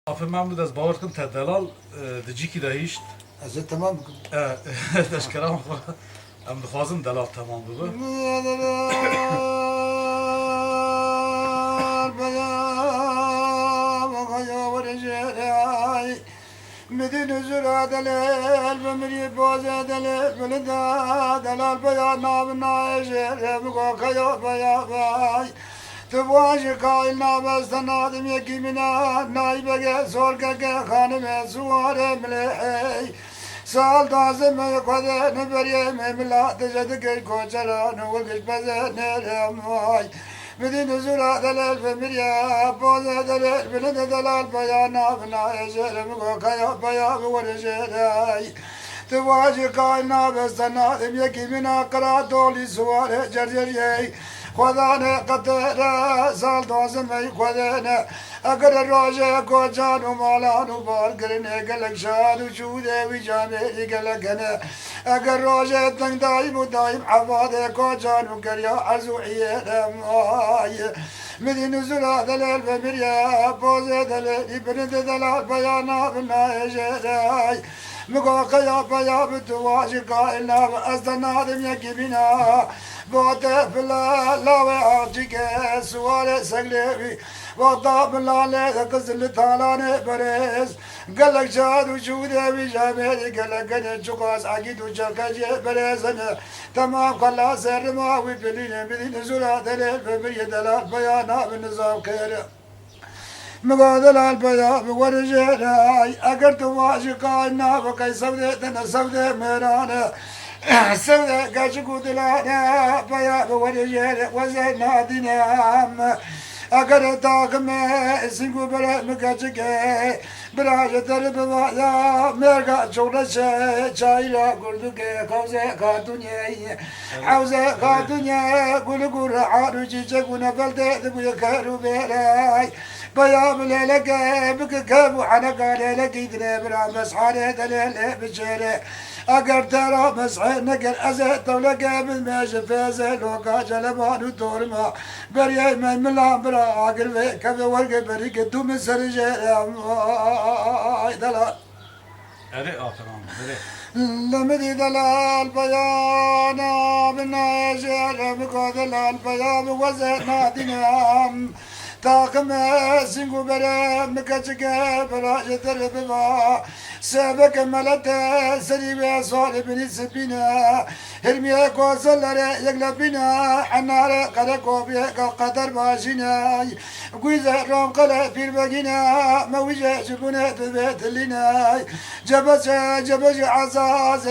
من بود از باور کن تدلال دجی کی دهیشت از تمام دشکرام ام دخوازم دلال تمام بود مدين زرع دلال بمري بوزة دلال بلدا دلال بيا نابنا يجير بقى خيا بيا باي تبواش كاي نابس تنادم يكي منا ناي بقى سورك خانم سوار ملحي سال دازم يقضي نبري مملا تجد كي كوچران وقش بزن رماي مدين زرع دلال بمريا بوزة دلال بلدا دلال بيا نابنا يجير بقى خيا بيا ورجيراي تواجه كائنا بستنا دم يكي منا قرا دولي سوار جرجري خدا نے قطر سال دوزم میں خدا نے اگر روزے کو جانو مالانو بار کرنے گلک شاد چودے وی جانے گلکنے اگر روزے تنگ دائم دائم عواد کو جانو کریا ارزوئیے رمائی مدين زرع دلال بمريا بوزة دلال ابن دلال بيانا بنا جراي مقاقيا بيا بتواجه قائلنا أصدنا دم يكي بنا بوته فلا لاوي عاجيك سوال سقلبي وطاب الله قزل طالاني بريز قالك شاد وجودي بجامعي قالك انا شقاس عقيد وشركاجي بريزنا تمام خلاص الرماوي بلين بدين زرع دليل بمريا دلال بيانا بالنظام خير مقادل البياض ورجالاي اقرت واشقانا بكي سودتنا سودة ميرانا سودة قاشقو دلانا بياض ورجال وزينا دينام اقرت طاقمي سنقو برا مكاشقي براجة دربوايا ميرقا شغلة شايلة قلدوكي خوزة خاتوني حوزة خاتوني قلقو رعارو جيشك ونفلت دبويا كارو بيراي بيام ليلك بك كابو حنقا ليلك يدري برا مسحاني دليل بشيري اگر ترى مسحي نقر ازهد دولك من ماشي فيزي لوكا جلبانو دورما بريا من ملان برا عقل في كبه ورق بريك دوم سرجي دلال اره تمام اره لمدي دلال بيانا بنا يجير بكو دلال بيان وزنا دينام طاقم سنگو بره مکچگه براج دربوا سبک ملت سریب سوال بنی سبینا هرمیه کوسلره یکلا بینا حنار قرقو بیه قدر باشینا گویزه رام قله پیر بگینا مویجه شبونه تبیت لینا جبج عزاز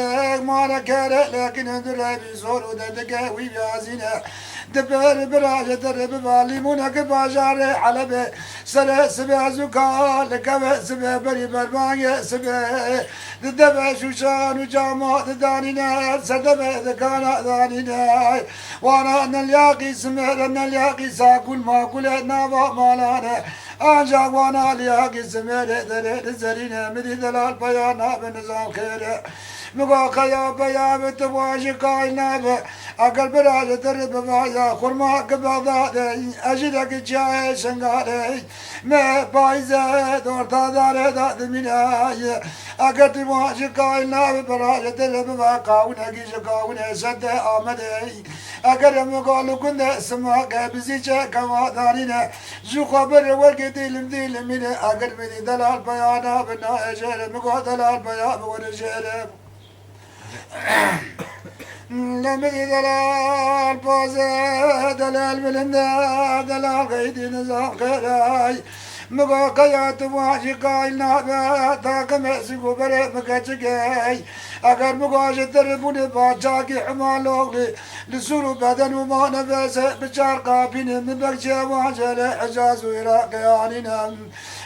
مالا کره لکن اندره بیزور و دندگه وی بیازینا دبر براجة درب باليمونك بازار حلبة سر سبع زكاة لكبة سبع بري برمانية سبع دبع شوشان وجامع دانينا سدبع ذكانا دانينا وانا نلياقي سمر نلياقي ساكل ما كل نابا مالانا أنجا وانا لياقي سمر درد زرينا مدي دلال بيانا بنظام خير مقاقيا بيا بتواجه كاينا اگر براج درب بایا خرما قبضا دي اجدك جاي سنگاري ما بايزه دور دار داد مناي اگر تواجه كاينا براج درب با قاونه گيش قاونه سد آمد اگر مقالو كند سما قبزي چه كما دارينا جو خبر ورق دل من اگر بدي دلال بيانا بنا اجر مقال دلال بيا ورجر لمدي دلال بوزة دلال بلندا دلال غيدي نظام خيراي مقاقيات واجي قايل نابا تاقم سيقو بري مكاچگي اگر مقاش دربوني باچاكي حمالوغلي لسورو بدن وما نفس بچار قابين من بكجي واجل اجاز وراقيانينا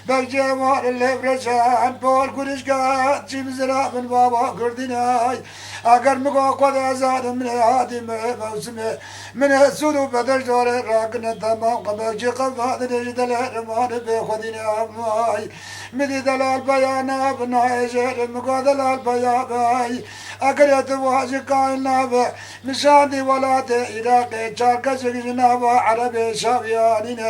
بكجي وار اللي برشان بول كرشكا جيب زرا من بابا كرديناي اگر مقاقود ازاد من هادي موسمي من السودو بدل دور راقنا تمام قبكجي قفاد نجدل رمان بخدينا ماي مدي دلال بيانا بنا يجير مقادلال بياباي اگر يتواجه كائنا مشاندي ولات عراقي چاركا سجنابا عربي شابيانين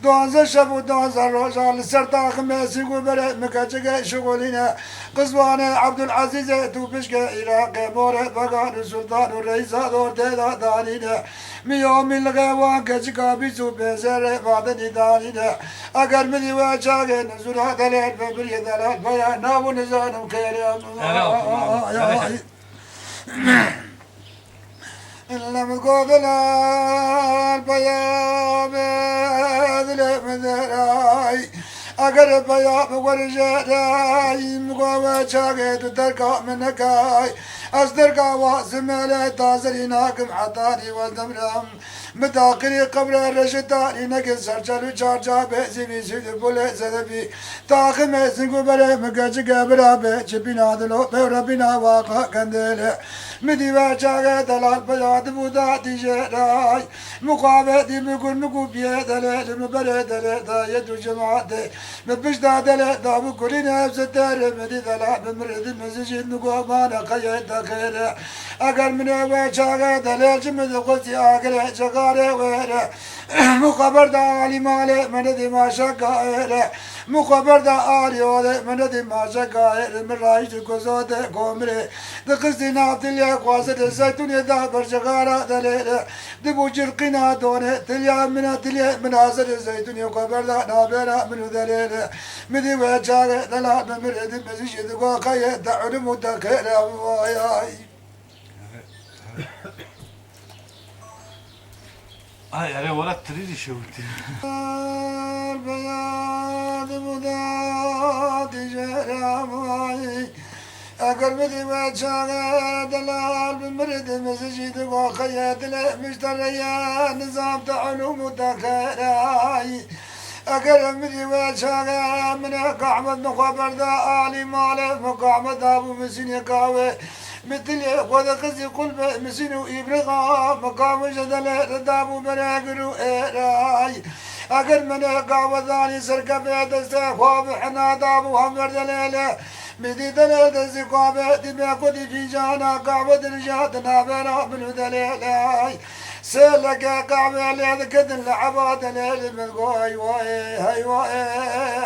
دوازه شب و دوازه روزا لسر خميسي وبرد مكتشك شغلنا قزوانه عبدالعزيز تو بشك عراق مورد بقان سلطان الرئيس دور تيدا دارينا ميوم الغيوان كشكا بيسو بيزر بعدني دارينا اگر مدي واجاق نزورا دلال ببري دلال بيا ناو نزانم كيريا لم قبل البيا بذل مدراي اگر بيا ورجاي مقوى شاقت تركا منكاي أصدركا واسمالي تازريناكم حطاني والدمرام متاقري قبل الرشداني نقل سرچلو چارجا بيزي بيزي بولي زدبي تاقم سنگو بري مقاچقا برابي چبنا دلو بيوربنا واقع كندل مدي واچاقا دلال بياد بودا تجراي مقابدي مقل نقو بيدل مبري دل دا يدو جماعت مبشدا دل دا بكل نفس الدار مدي دلال بمرد مزجد نقو مانا قيد خير اگر من واچاقا دل جمد قلتي آقل شغاري وير مقبر دا علي مالي من دي ما شقائر مقبر دا آلي ولي من دي ما شقائر من رايش كوزود قومري دقصدي نابت اللي قواسد الزيتوني دا برشغارة دليل دبو جرقنا دوني تليا من عصر الزيتوني قبر دا نابيرا منو دليل مدي ويجاق دلال بمرد مزيش دقو قيد دا علمو دا خير وياي هاي أنا ولا تريد شوتي البياض مداد جرامي أقرب لي وجهه دلال بمرد مسجد وخيات له مشتريا نظام تعلم وتخيراي أقرب لي وجهه من قعمة مخبر دا آلي ماله مقعمة أبو مسين قاوي مثل وذا قصي قلب مسينو إبرغا مقام جدل ردابو براقرو إيراي أقر من قاوذاني سرقبه دسته خواب حنا دابو همر دليله مدي دليل دسي قابه دمي قدي في جانا قاوة رجاتنا بنا منو دليله سيلك قاوة ليذ كدن لعبا دليل من قوي واي هاي واي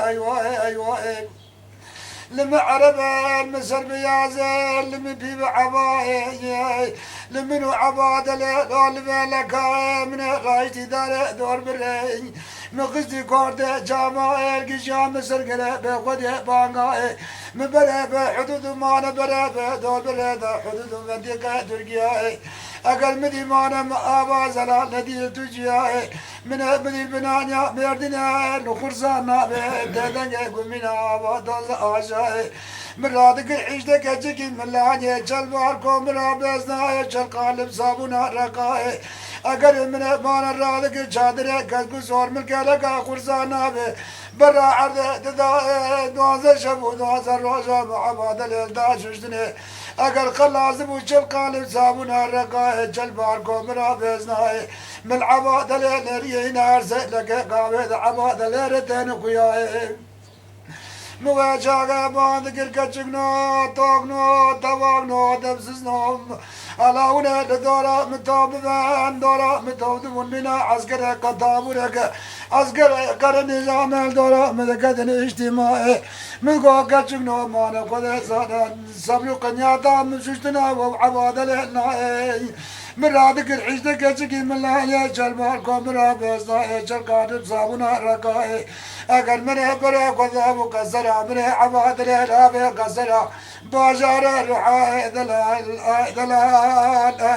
هاي واي هاي واي لما عرب المسر بيازل لما بيب عباي لمنو عباد لول بالك من غايتي دار دور بري مقصدي كورد جامع القشام مسر قلب بخدي بانغاي مبرب حدود ما نبرب دور برد حدود مديقة تركيا أقل مدي مانا مآبا زلال نديل تجيا من مدي البنانيا مردنا نخرصانا بددنجا قمنا وادوز آشاي من رادق الحجدك اجيكي من لانيا چل باركو مرا بيزنا چل قالب صابونا رقاي أقل من مانا رادق چادر كذكو صور ملكالكا خرصانا برا عرض دوازه شبو دوازه روزا معباد الالداش وشتني اگر خلازم وشل قالب صابونا رقاي چل باركو مرا بيزنا من عباد الالريين ارسل لك قابد عباد الالرتين قياي مواجهة بعد كركشنا توقنا تواقنا دبسنا علاونا دورا متابعان دورا متابعون بنا عسكر كتابورك عسكر كر نظام الدورا مدكتن اجتماعي من كركشنا ما نقدر صبر قنياتا مشتنا وعباد الهناي من رادك الحجدة كشكي من لا يجل مالكم رابزنا يجل قادم صابنا رقائي أقل من برا قذاب كسرا من عباد الهلاب كسرا بازار الرحاء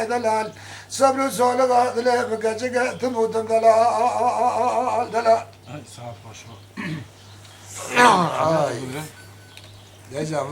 دلال صبر سولغا دلال بكشك تموت دلال هاي صعب ما شاء يا جماعة